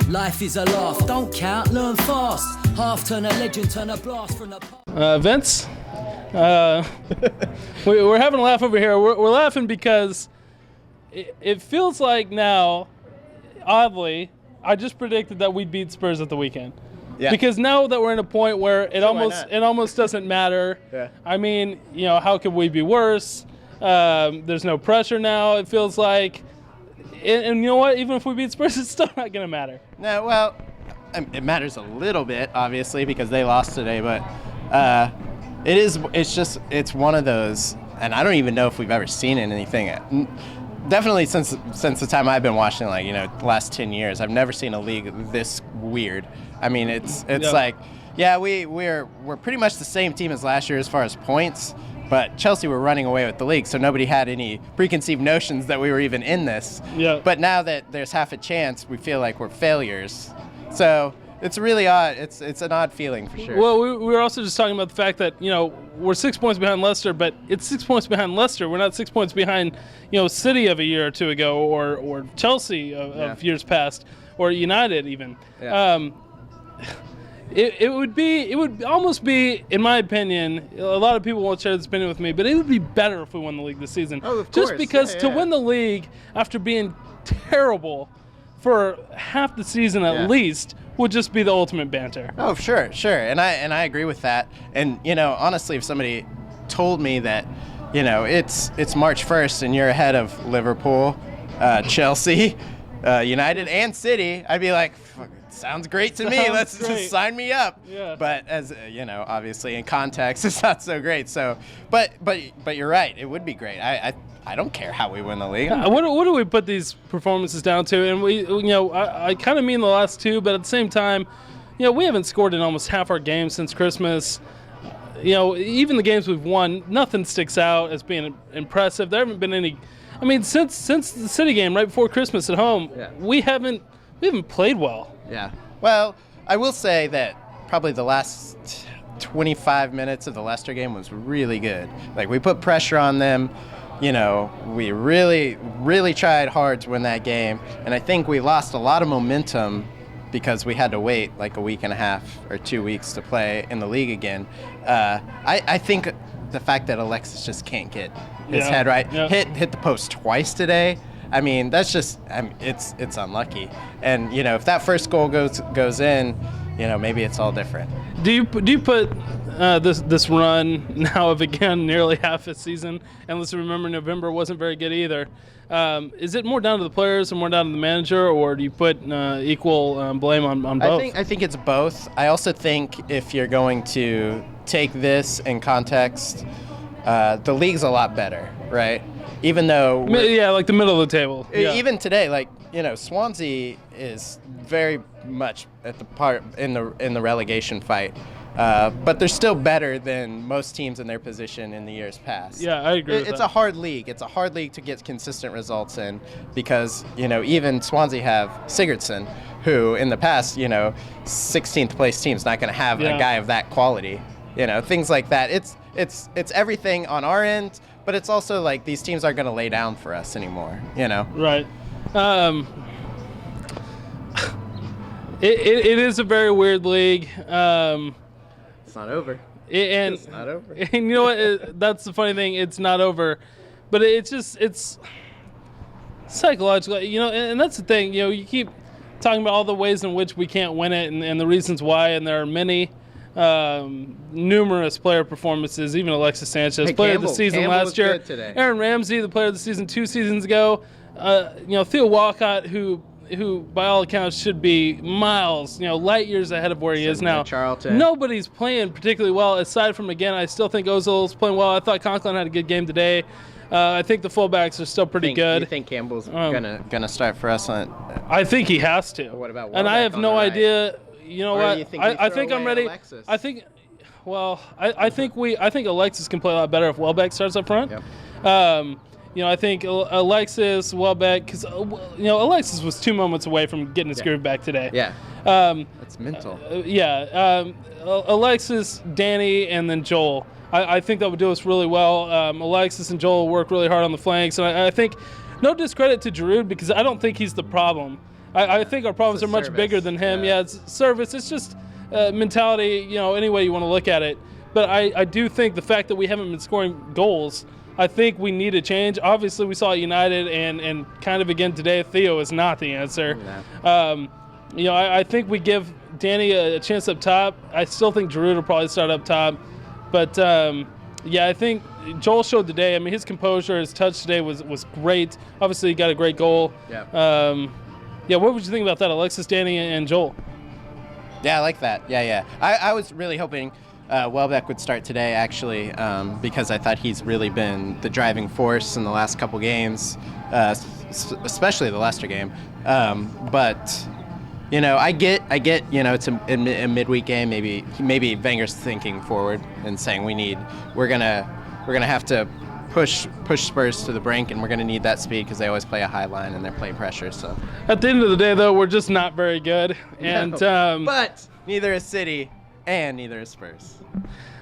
Life is a laugh, don't count, learn fast. Half turn a legend, turn a blast from the Vince, we're having a laugh over here. We're laughing because it feels like now, oddly, I just predicted that we'd beat Spurs at the weekend. Yeah. Because now that we're in a point where it almost doesn't matter. Yeah. I mean, how could we be worse? There's no pressure now, it feels like. And you know what? Even if we beat Spurs, it's still not going to matter. No, well, it matters a little bit, obviously, because they lost today. But it's one of those, and I don't even know if we've ever seen anything. Definitely since the time I've been watching, the last 10 years, I've never seen a league this weird. I mean, it's like, yeah, we're pretty much the same team as last year as far as points, but Chelsea were running away with the league, so nobody had any preconceived notions that we were even in this. Yeah. But now that there's half a chance, we feel like we're failures. So it's really odd. It's an odd feeling for sure. Well, we were also just talking about the fact that, we're 6 points behind Leicester, but it's 6 points behind Leicester. We're not 6 points behind, City of a year or two ago, or Chelsea of years past, or United even. Yeah. It would almost be, in my opinion, a lot of people won't share this opinion with me, but it would be better if we won the league this season. Oh, of course. Just because to win the league after being terrible for half the season at least would just be the ultimate banter. Oh, sure. And I agree with that. And, honestly, if somebody told me that, it's March 1st and you're ahead of Liverpool, Chelsea, United, and City, I'd be like, sounds great to me. Let's just sign me up. Yeah. But as obviously in context, it's not so great. So, but you're right. It would be great. I don't care how we win the league. What do we put these performances down to? And I kind of mean the last two, but at the same time, we haven't scored in almost half our games since Christmas. Even the games we've won, nothing sticks out as being impressive. There haven't been any. I mean, since the City game right before Christmas at home, we haven't played well. Yeah. Well, I will say that probably the last 25 minutes of the Leicester game was really good. Like, we put pressure on them. We really, really tried hard to win that game. And I think we lost a lot of momentum because we had to wait like a week and a half or 2 weeks to play in the league again. I think the fact that Alexis just can't get his head right, hit the post twice today. I mean, that's just, it's unlucky. And, if that first goal goes in, maybe it's all different. Do you put this run now of, again, nearly half a season, and let's remember November wasn't very good either. Is it more down to the players or more down to the manager, or do you put equal blame on both? I think it's both. I also think if you're going to take this in context, the league's a lot better, right? Even though like the middle of the table. Even today, Swansea is very much at the part in the relegation fight, but they're still better than most teams in their position in the years past. Yeah, I agree. It's a hard league. It's a hard league to get consistent results in because even Swansea have Sigurdsson, who in the past 16th place team's not going to have a guy of that quality. Things like that. It's everything on our end. But it's also like these teams aren't going to lay down for us anymore, Right. It is a very weird league. It's not over. It's not over. And you know what? That's the funny thing. It's not over. But it's psychological, and that's the thing. You keep talking about all the ways in which we can't win it and the reasons why, and there are many. Numerous player performances, even Alexis Sanchez, player of the season last year. Aaron Ramsey, the player of the season 2 seasons ago. Theo Walcott, who by all accounts should be miles, light years ahead of where he is now. Charlton. Nobody's playing particularly well aside from, again, I still think Ozil's playing well. I thought Conklin had a good game today. I think the fullbacks are still pretty good. You think Campbell's gonna start for us on? I think he has to. What about and I have no idea. You know what? I think I'm ready. Alexis? I think Alexis can play a lot better if Welbeck starts up front. Yep. I think Alexis, Welbeck, because Alexis was 2 moments away from getting his groove back today. Yeah. That's mental. Alexis, Danny, and then Joel. I think that would do us really well. Alexis and Joel work really hard on the flanks, and I think no discredit to Giroud because I don't think he's the problem. I think our problems are much service, bigger than him. yeah. Yeah, it's service. It's just mentality, any way you want to look at it. But I do think the fact that we haven't been scoring goals, I think we need a change. Obviously, we saw it United, and kind of again today, Theo is not the answer. I think we give Danny a chance up top. I still think Giroud will probably start up top. But, I think Joel showed today. I mean, his composure, his touch today was great. Obviously, he got a great goal. Yeah. What would you think about that, Alexis, Danny, and Joel? Yeah, I like that. Yeah. I was really hoping Welbeck would start today, actually, because I thought he's really been the driving force in the last couple games, especially the Leicester game. But I get. It's a midweek game. Maybe Wenger's thinking forward and saying we're gonna have to push Spurs to the brink, and we're gonna need that speed because they always play a high line and they're playing pressure. So at the end of the day, though, we're just not very good. And but neither is City and neither is Spurs.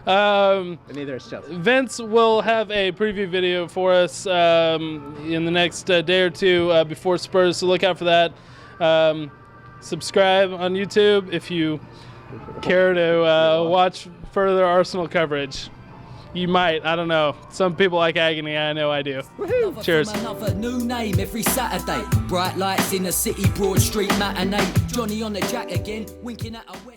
And neither is Chelsea. Vince will have a preview video for us in the next day or two before Spurs, so look out for that. Subscribe on YouTube if you care to watch further Arsenal coverage. You might. I don't know. Some people like agony. I know I do. Another Cheers. from another new name every Saturday. Bright lights in the city, Broad Street matinee. Johnny on the jack again, winking at a West.